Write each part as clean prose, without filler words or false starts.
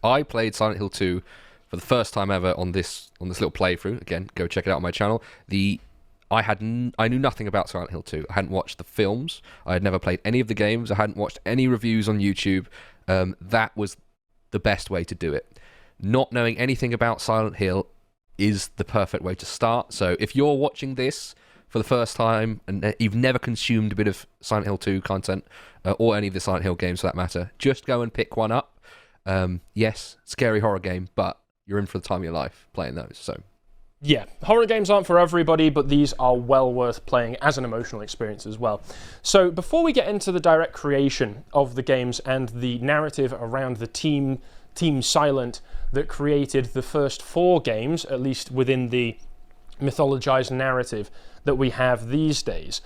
I played Silent Hill 2 for the first time ever on this little playthrough. Again, go check it out on my channel. I knew nothing about Silent Hill 2. I hadn't watched the films. I had never played any of the games. I hadn't watched any reviews on YouTube. That was the best way to do it. Not knowing anything about Silent Hill is the perfect way to start. So if you're watching this for the first time and you've never consumed a bit of Silent Hill 2 content, or any of the Silent Hill games for that matter, just go and pick one up. Yes, scary horror game, but you're in for the time of your life playing those. So yeah, horror games aren't for everybody, but these are well worth playing as an emotional experience as well. So before we get into the direct creation of the games and the narrative around the Team Silent that created the first 4 games, at least within the mythologized narrative that we have these days,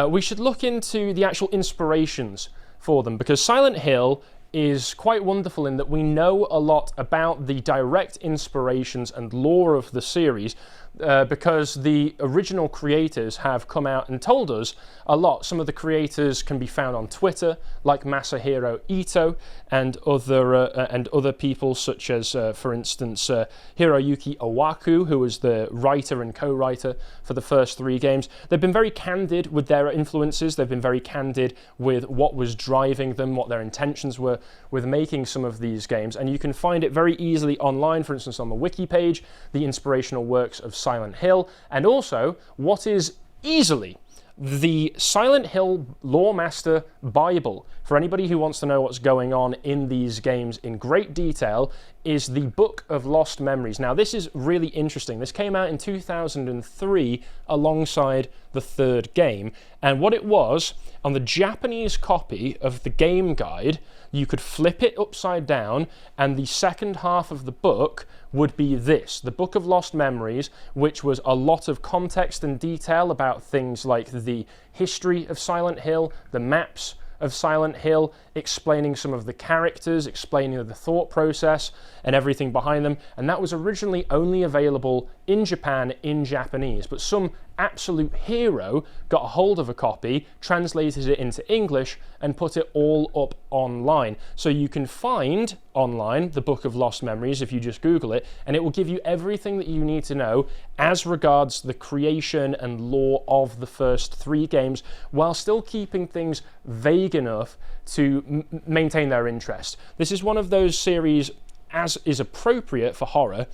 we should look into the actual inspirations for them, because Silent Hill is quite wonderful in that we know a lot about the direct inspirations and lore of the series, because the original creators have come out and told us a lot. Some of the creators can be found on Twitter, like Masahiro Ito and other people, such as, for instance, Hiroyuki Owaku, who was the writer and co-writer for the first 3 games. They've been very candid with their influences. They've been very candid with what was driving them, what their intentions were with making some of these games. And you can find it very easily online, for instance, on the wiki page, the inspirational works of Silent Hill, and also what is easily the Silent Hill Lore Master Bible. For anybody who wants to know what's going on in these games in great detail, is the Book of Lost Memories. Now, this is really interesting. This came out in 2003 alongside the 3rd game, and what it was, on the Japanese copy of the game guide, you could flip it upside down, and the second half of the book would be this, the Book of Lost Memories, which was a lot of context and detail about things like the history of Silent Hill, the maps of Silent Hill, explaining some of the characters, explaining the thought process and everything behind them. And that was originally only available in Japan in Japanese, but some absolute hero got a hold of a copy, translated it into English, and put it all up online. So you can find online the Book of Lost Memories if you just Google it, and it will give you everything that you need to know as regards the creation and lore of the first 3 games, while still keeping things vague enough to maintain their interest. This is one of those series, as is appropriate for horror,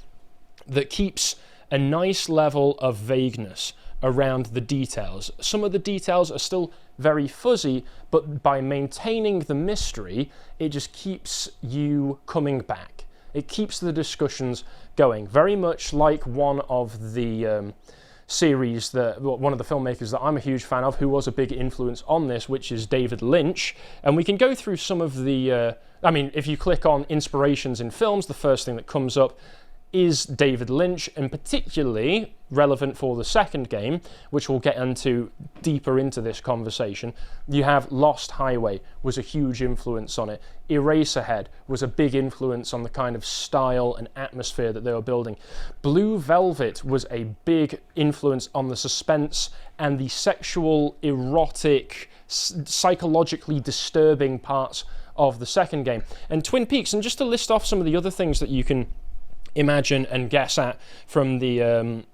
that keeps a nice level of vagueness around the details. Some of the details are still very fuzzy, but by maintaining the mystery, it just keeps you coming back. It keeps the discussions going, very much like one of the series that one of the filmmakers that I'm a huge fan of, who was a big influence on this, which is David Lynch. And we can go through some of the if you click on inspirations in films, the first thing that comes up is David Lynch, and particularly relevant for the second game, which we'll get into deeper into this conversation. You have Lost Highway was a huge influence on it. Eraserhead was a big influence on the kind of style and atmosphere that they were building. Blue Velvet was a big influence on the suspense and the sexual, erotic, psychologically disturbing parts of the second game. And Twin Peaks, and just to list off some of the other things that you can imagine and guess at from the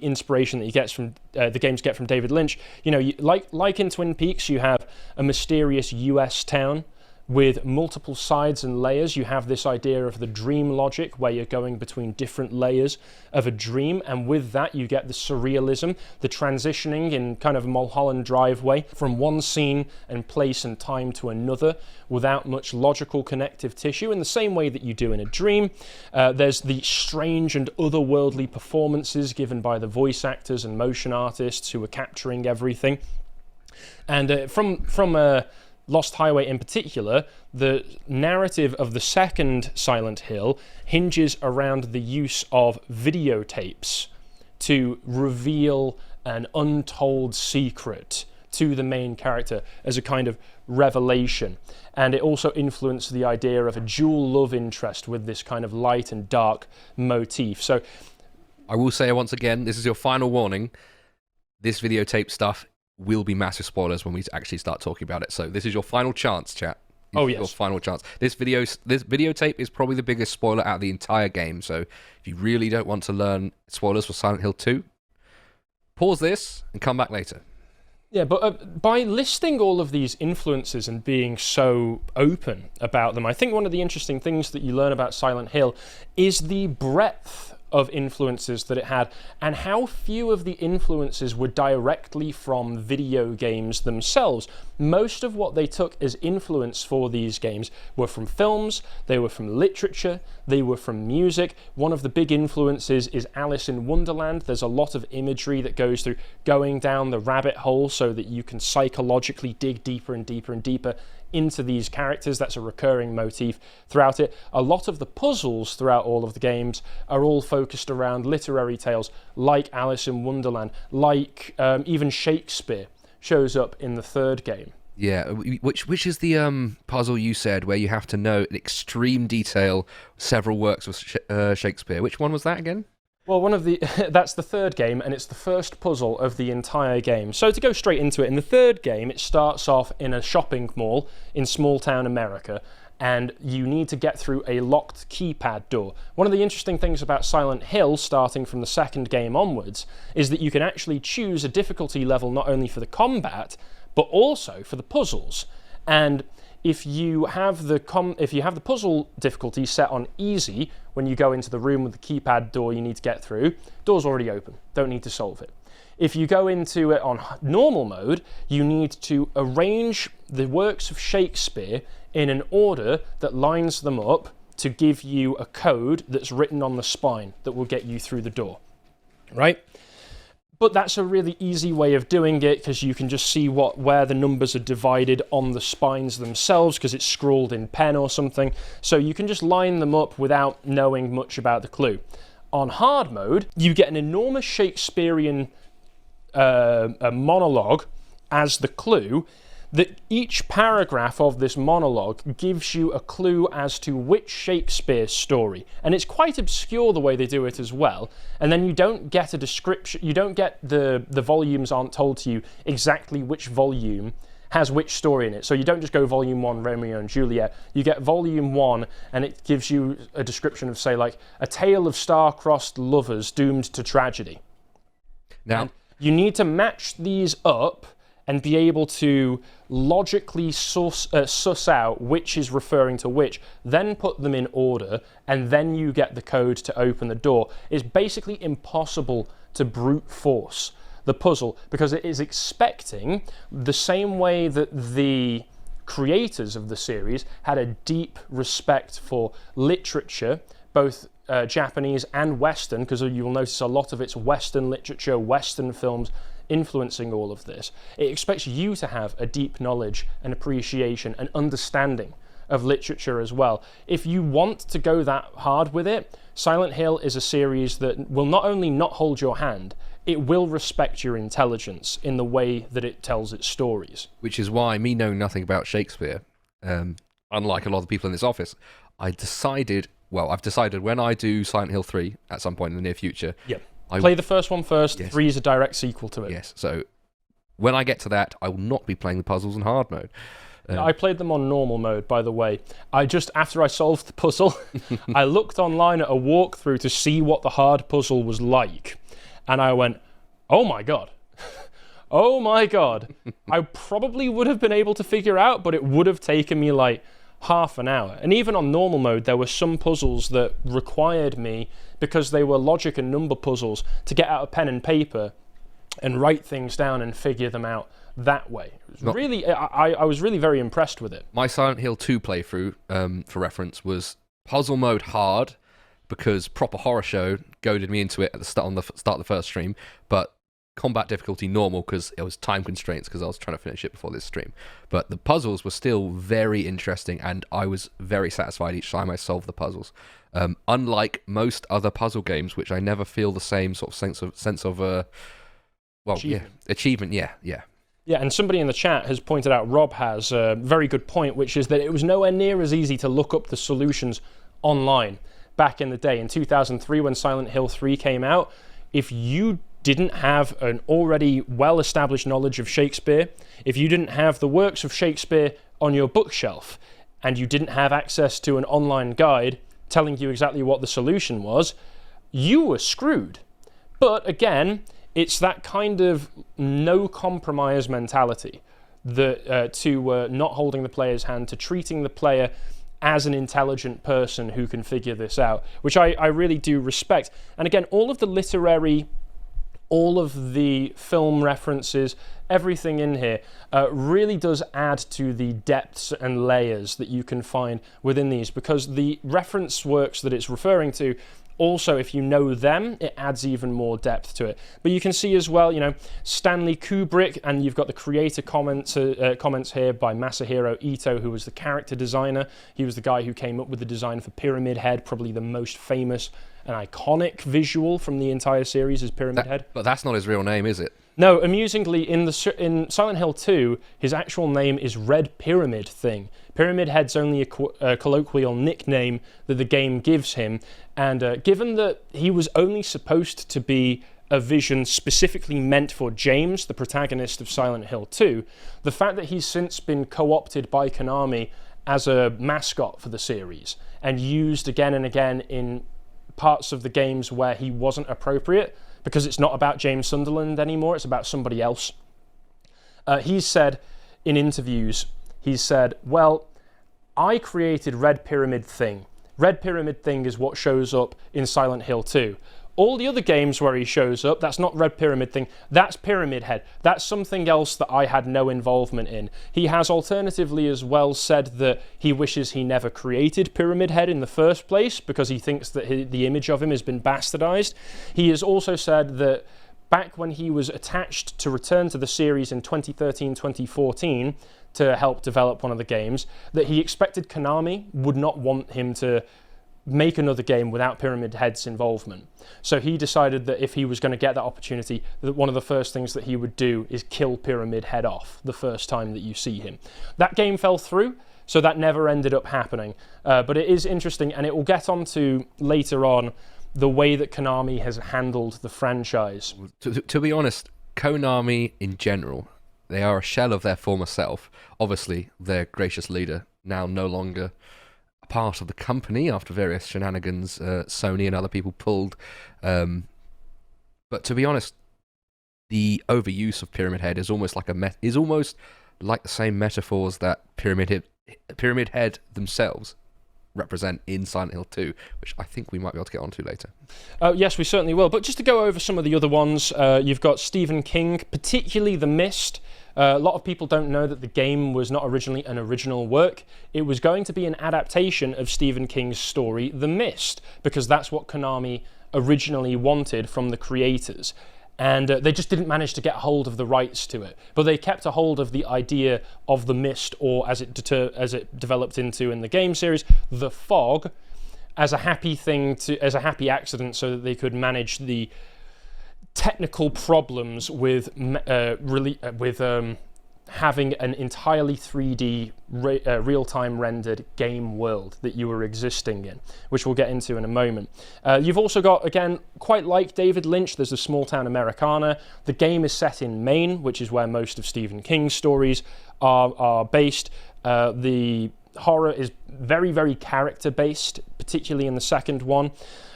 inspiration that he gets from the games get from David Lynch. You know, like in Twin Peaks, you have a mysterious US town with multiple sides and layers. You have this idea of the dream logic, where you're going between different layers of a dream, and with that you get the surrealism, the transitioning in kind of Mulholland Drive way from one scene and place and time to another without much logical connective tissue, in the same way that you do in a dream. There's the strange and otherworldly performances given by the voice actors and motion artists who are capturing everything. And from Lost Highway in particular, the narrative of the second Silent Hill hinges around the use of videotapes to reveal an untold secret to the main character as a kind of revelation. And it also influenced the idea of a dual love interest with this kind of light and dark motif. So I will say once again, this is your final warning. This videotape stuff will be massive spoilers when we actually start talking about it. So this is your final chance, chat. Oh, Your yes. final chance. This videotape is probably the biggest spoiler out of the entire game. So if you really don't want to learn spoilers for Silent Hill 2, pause this and come back later. Yeah, but by listing all of these influences and being so open about them, I think one of the interesting things that you learn about Silent Hill is the breadth of influences that it had, and how few of the influences were directly from video games themselves. Most of what they took as influence for these games were from films, they were from literature, they were from music. One of the big influences is Alice in Wonderland. There's a lot of imagery that goes through going down the rabbit hole so that you can psychologically dig deeper and deeper and deeper into these characters. That's a recurring motif throughout it. A lot of the puzzles throughout all of the games are all focused around literary tales, like Alice in Wonderland, like even Shakespeare shows up in the third game. Yeah, which is the puzzle you said where you have to know in extreme detail several works of Shakespeare? Which one was that again? Well, that's the third game, and it's the first puzzle of the entire game. So to go straight into it, in the third game, it starts off in a shopping mall in small-town America, and you need to get through a locked keypad door. One of the interesting things about Silent Hill, starting from the second game onwards, is that you can actually choose a difficulty level not only for the combat, but also for the puzzles. And if you have the puzzle difficulty set on easy, when you go into the room with the keypad door you need to get through, door's already open, don't need to solve it. If you go into it on normal mode, you need to arrange the works of Shakespeare in an order that lines them up to give you a code that's written on the spine that will get you through the door, right? But that's a really easy way of doing it, because you can just see where the numbers are divided on the spines themselves, because it's scrawled in pen or something. So you can just line them up without knowing much about the clue. On hard mode, you get an enormous Shakespearean a monologue as the clue, that each paragraph of this monologue gives you a clue as to which Shakespeare story. And it's quite obscure the way they do it as well. And then you don't get a description, you don't get the volumes aren't told to you exactly which volume has which story in it. So you don't just go volume 1, Romeo and Juliet. You get volume 1 and it gives you a description of, say, like, a tale of star-crossed lovers doomed to tragedy. Now, and you need to match these up and be able to logically suss out which is referring to which, then put them in order, and then you get the code to open the door. It's basically impossible to brute force the puzzle, because it is expecting, the same way that the creators of the series had a deep respect for literature, both Japanese and Western, because you'll notice a lot of it's Western literature, Western films influencing all of this. It expects you to have a deep knowledge and appreciation and understanding of literature as well. If you want to go that hard with it, Silent Hill is a series that will not only not hold your hand, it will respect your intelligence in the way that it tells its stories. Which is why, me knowing nothing about Shakespeare, unlike a lot of people in this office, I've decided when I do Silent Hill 3 at some point in the near future. Yeah. Play the first one first. Yes. 3 is a direct sequel to it. Yes, so when I get to that, I will not be playing the puzzles in hard mode. I played them on normal mode, by the way. After I solved the puzzle, I looked online at a walkthrough to see what the hard puzzle was like. And I went, oh my God. Oh my God. I probably would have been able to figure out, but it would have taken me like half an hour. And even on normal mode, there were some puzzles that required me, because they were logic and number puzzles, to get out a pen and paper and write things down and figure them out that way. I was really very impressed with it. My Silent Hill 2 playthrough, for reference, was puzzle mode hard, because Proper Horror Show goaded me into it at the start of the first stream, but combat difficulty normal, because it was time constraints, because I was trying to finish it before this stream. But the puzzles were still very interesting, and I was very satisfied each time I solved the puzzles. Unlike most other puzzle games, which I never feel the same sort of sense of achievement. Yeah. Yeah, and somebody in the chat has pointed out, Rob has a very good point, which is that it was nowhere near as easy to look up the solutions online back in the day. In 2003, when Silent Hill 3 came out, if you didn't have an already well-established knowledge of Shakespeare, if you didn't have the works of Shakespeare on your bookshelf, and you didn't have access to an online guide telling you exactly what the solution was, you were screwed. But again, it's that kind of no compromise mentality, that to not holding the player's hand, to treating the player as an intelligent person who can figure this out, which I really do respect. And again, all of the literary, all of the film references, everything in here really does add to the depths and layers that you can find within these, because the reference works that it's referring to, also, if you know them, it adds even more depth to it. But you can see as well, Stanley Kubrick, and you've got the creator comments here by Masahiro Ito, who was the character designer. He was the guy who came up with the design for Pyramid Head, probably the most famous and iconic visual from the entire series is Pyramid Head. But that's not his real name, is it? No, amusingly, in Silent Hill 2, his actual name is Red Pyramid Thing. Pyramid Head's only a colloquial nickname that the game gives him, and given that he was only supposed to be a vision specifically meant for James, the protagonist of Silent Hill 2, the fact that he's since been co-opted by Konami as a mascot for the series and used again and again in parts of the games where he wasn't appropriate, because it's not about James Sunderland anymore, it's about somebody else. He's said in interviews, well, I created Red Pyramid Thing. Red Pyramid Thing is what shows up in Silent Hill 2. All the other games where he shows up, that's not Red Pyramid Thing, that's Pyramid Head. That's something else that I had no involvement in. He has alternatively as well said that he wishes he never created Pyramid Head in the first place, because he thinks that the image of him has been bastardized. He has also said that back when he was attached to return to the series in 2013-2014 to help develop one of the games, that he expected Konami would not want him to make another game without Pyramid Head's involvement. So he decided that if he was going to get that opportunity, that one of the first things that he would do is kill Pyramid Head off the first time that you see him. That game fell through, so that never ended up happening. But it is interesting, and it will get on to later on the way that Konami has handled the franchise. To be honest, Konami in general, they are a shell of their former self. Obviously, their gracious leader, now no longer a part of the company after various shenanigans Sony and other people pulled. But to be honest, the overuse of Pyramid Head is almost like the same metaphors that Pyramid Head themselves represent in Silent Hill 2, which I think we might be able to get onto later. Yes, we certainly will. But just to go over some of the other ones, you've got Stephen King, particularly The Mist. A lot of people don't know that the game was not originally an original work. It was going to be an adaptation of Stephen King's story, The Mist, because that's what Konami originally wanted from the creators. And they just didn't manage to get hold of the rights to it. But they kept a hold of the idea of the mist, or as it developed into in the game series, the fog, as a happy accident, so that they could manage the technical problems with having an entirely 3D real-time rendered game world that you were existing in, which we'll get into in a moment. You've also got, again, quite like David Lynch, there's a Small Town Americana. The game is set in Maine, which is where most of Stephen King's stories are based. The horror is very, very character-based, particularly in the second one.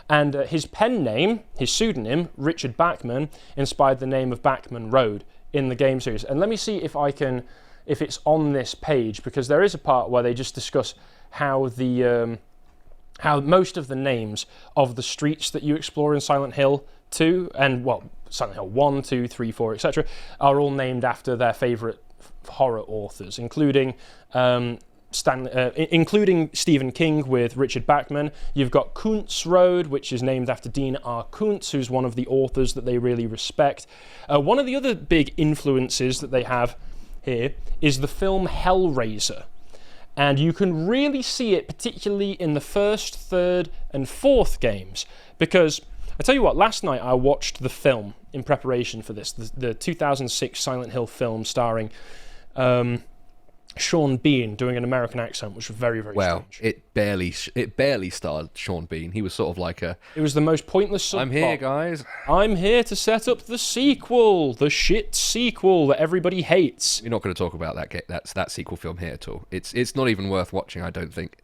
And his pen name, his pseudonym, Richard Bachman, inspired the name of Bachman Road in the game series. And let me see if it's on this page, because there is a part where they just discuss how how most of the names of the streets that you explore in Silent Hill 2, and Silent Hill 1, 2, 3, 4, etc., are all named after their favourite horror authors, including Stephen King with Richard Bachman. You've got Kuntz Road, which is named after Dean R. Kuntz, who's one of the authors that they really respect. One of the other big influences that they have here is the film Hellraiser. And you can really see it, particularly in the first, third, and fourth games. Because, I tell you what, last night I watched the film in preparation for this, the 2006 Silent Hill film starring Sean Bean doing an American accent, which was very, very strange. It barely starred Sean Bean. He was sort of like a... It was the most pointless subplot. I'm here, guys. I'm here to set up the sequel, the shit sequel that everybody hates. We're not going to talk about that sequel film here at all. It's not even worth watching, I don't think.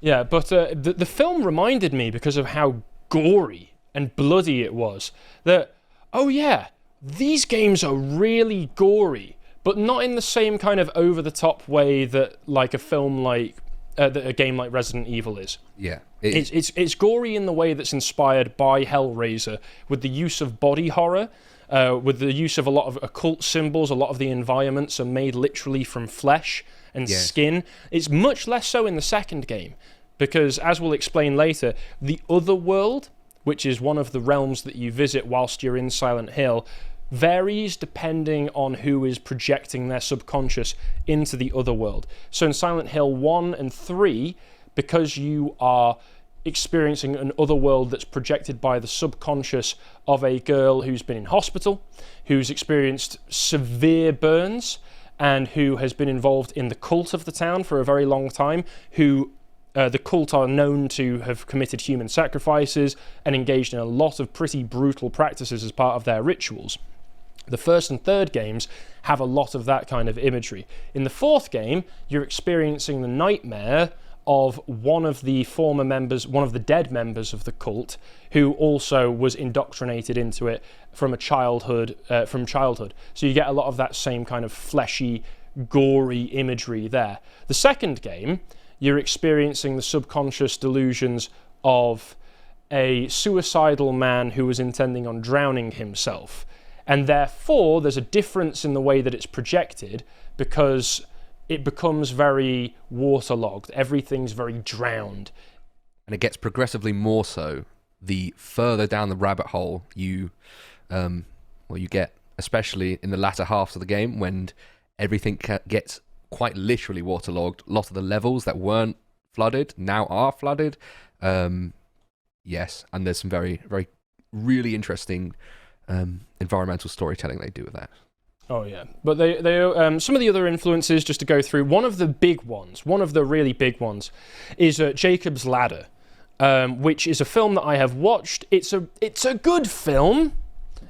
Yeah, but the film reminded me, because of how gory and bloody it was, that, oh yeah, these games are really gory, but not in the same kind of over-the-top way that like a film like that a game like Resident Evil is. Yeah, it's gory in the way that's inspired by Hellraiser, with the use of body horror, with the use of a lot of occult symbols. A lot of the environments are made literally from flesh and skin. It's much less so in the second game, because as we'll explain later, the other world, which is one of the realms that you visit whilst you're in Silent Hill, varies depending on who is projecting their subconscious into the other world. So in Silent Hill 1 and 3, because you are experiencing an other world that's projected by the subconscious of a girl who's been in hospital, who's experienced severe burns, and who has been involved in the cult of the town for a very long time, who the cult are known to have committed human sacrifices and engaged in a lot of pretty brutal practices as part of their rituals. The first and third games have a lot of that kind of imagery. In the fourth game, you're experiencing the nightmare of one of the former members, one of the dead members of the cult, who also was indoctrinated into it from childhood. So you get a lot of that same kind of fleshy, gory imagery there. The second game, you're experiencing the subconscious delusions of a suicidal man who was intending on drowning himself. And therefore, there's a difference in the way that it's projected, because it becomes very waterlogged. Everything's very drowned. And it gets progressively more so the further down the rabbit hole you get, especially in the latter halves of the game, when everything gets quite literally waterlogged. A lot of the levels that weren't flooded now are flooded. Yes, and there's some very, very, really interesting environmental storytelling they do with that. Oh yeah, but they some of the other influences, just to go through, one of the big ones, one of the really big ones, is Jacob's Ladder, which is a film that I have watched. It's a good film.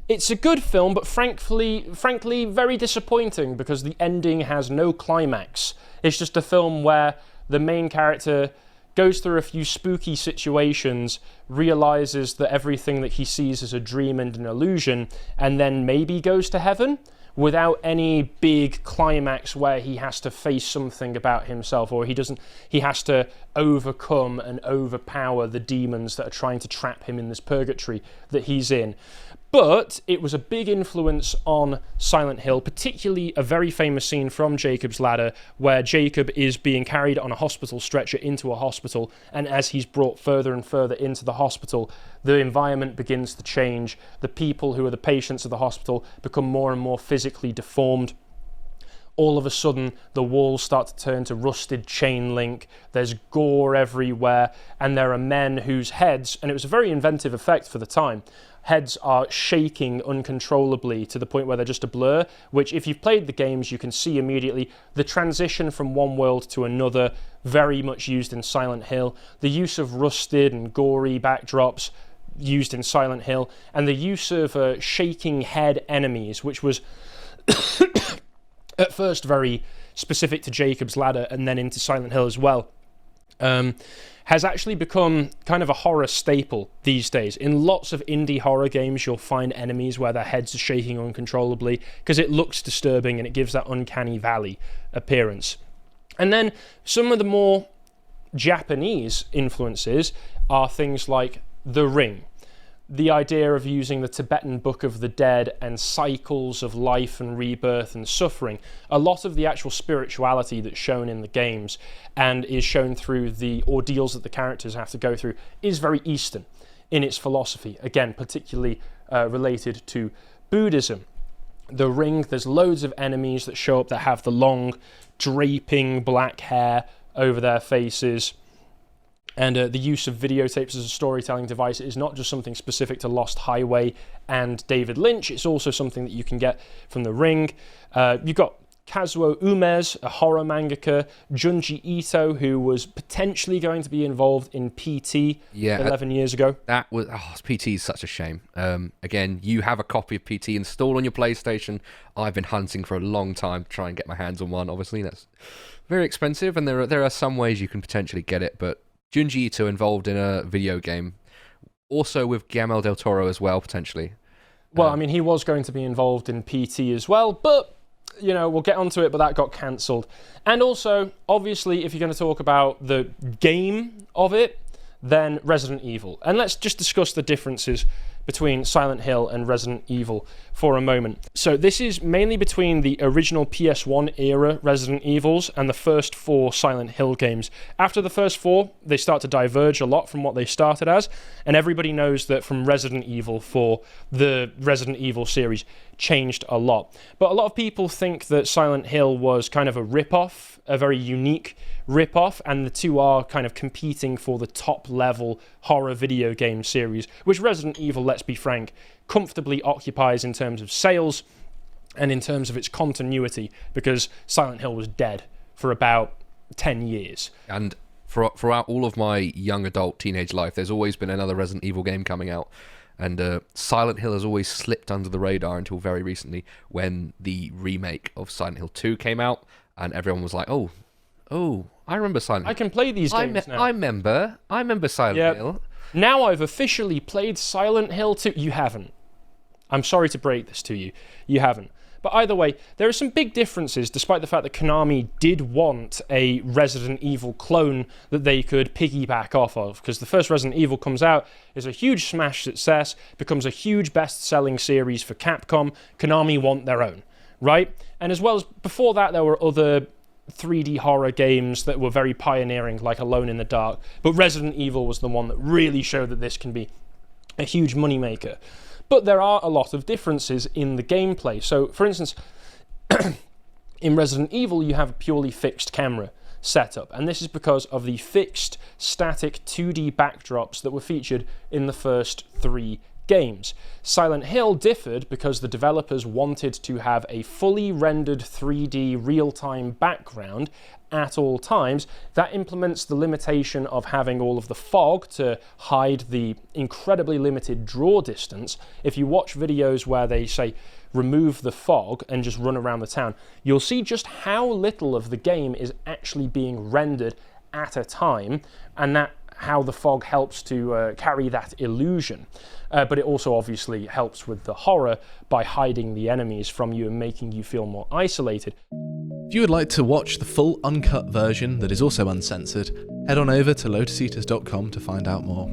It's a good film, but frankly, very disappointing, because the ending has no climax. It's just a film where the main character goes through a few spooky situations, realizes that everything that he sees is a dream and an illusion, and then maybe goes to heaven, without any big climax where he has to face something about himself, or he has to overcome and overpower the demons that are trying to trap him in this purgatory that he's in. But it was a big influence on Silent Hill, particularly a very famous scene from Jacob's Ladder, where Jacob is being carried on a hospital stretcher into a hospital, and as he's brought further and further into the hospital, the environment begins to change. The people who are the patients of the hospital become more and more physically deformed. All of a sudden, the walls start to turn to rusted chain link, there's gore everywhere, and there are men whose heads, and it was a very inventive effect for the time, heads are shaking uncontrollably to the point where they're just a blur, which if you've played the games, you can see immediately the transition from one world to another, very much used in Silent Hill, the use of rusted and gory backdrops used in Silent Hill, and the use of shaking head enemies, which was at first very specific to Jacob's Ladder and then into Silent Hill as well, has actually become kind of a horror staple these days. In lots of indie horror games, you'll find enemies where their heads are shaking uncontrollably, because it looks disturbing and it gives that uncanny valley appearance. And then some of the more Japanese influences are things like The Ring. The idea of using the Tibetan Book of the Dead and cycles of life and rebirth and suffering. A lot of the actual spirituality that's shown in the games and is shown through the ordeals that the characters have to go through is very Eastern in its philosophy. Again, particularly related to Buddhism. The Ring, there's loads of enemies that show up that have the long, draping black hair over their faces. And the use of videotapes as a storytelling device is not just something specific to Lost Highway and David Lynch, it's also something that you can get from The Ring. You've got Kazuo Ume's, a horror mangaka, Junji Ito, who was potentially going to be involved in PT 11 years ago. That was PT is such a shame. Again, you have a copy of PT installed on your PlayStation. I've been hunting for a long time to try and get my hands on one. Obviously, that's very expensive, and there are some ways you can potentially get it. But Junji Ito involved in a video game, also with Guillermo del Toro as well, potentially. Well, I mean, he was going to be involved in PT as well, but you know, we'll get onto it, but that got cancelled. And also, obviously, if you're going to talk about the game of it, then Resident Evil. And let's just discuss the differences between Silent Hill and Resident Evil for a moment. So this is mainly between the original PS1 era Resident Evils and the first 4 Silent Hill games. After the first 4, they start to diverge a lot from what they started as, and everybody knows that from Resident Evil 4, the Resident Evil series changed a lot. But a lot of people think that Silent Hill was kind of a rip-off, a very unique rip-off, and the two are kind of competing for the top-level horror video game series, which Resident Evil, let's be frank, comfortably occupies in terms of sales and in terms of its continuity, because Silent Hill was dead for about 10 years. And throughout all of my young adult teenage life, there's always been another Resident Evil game coming out. And Silent Hill has always slipped under the radar until very recently, when the remake of Silent Hill 2 came out, and everyone was like, oh, I remember Silent Hill. I can play these games now. I remember Silent Hill. Now I've officially played Silent Hill 2. You haven't. I'm sorry to break this to you. You haven't. But either way, there are some big differences, despite the fact that Konami did want a Resident Evil clone that they could piggyback off of, because the first Resident Evil comes out, is a huge smash success, becomes a huge best-selling series for Capcom. Konami want their own, right? And as well as before that, there were other 3D horror games that were very pioneering, like Alone in the Dark. But Resident Evil was the one that really showed that this can be a huge moneymaker. But there are a lot of differences in the gameplay. So, for instance, in Resident Evil, you have a purely fixed camera setup, and this is because of the fixed, static 2D backdrops that were featured in the first 3 games. Silent Hill differed because the developers wanted to have a fully rendered 3D real-time background at all times. That implements the limitation of having all of the fog to hide the incredibly limited draw distance. If you watch videos where they say remove the fog and just run around the town, you'll see just how little of the game is actually being rendered at a time, and that how the fog helps to carry that illusion. But it also obviously helps with the horror by hiding the enemies from you and making you feel more isolated. If you would like to watch the full uncut version that is also uncensored, head on over to lotuseaters.com to find out more.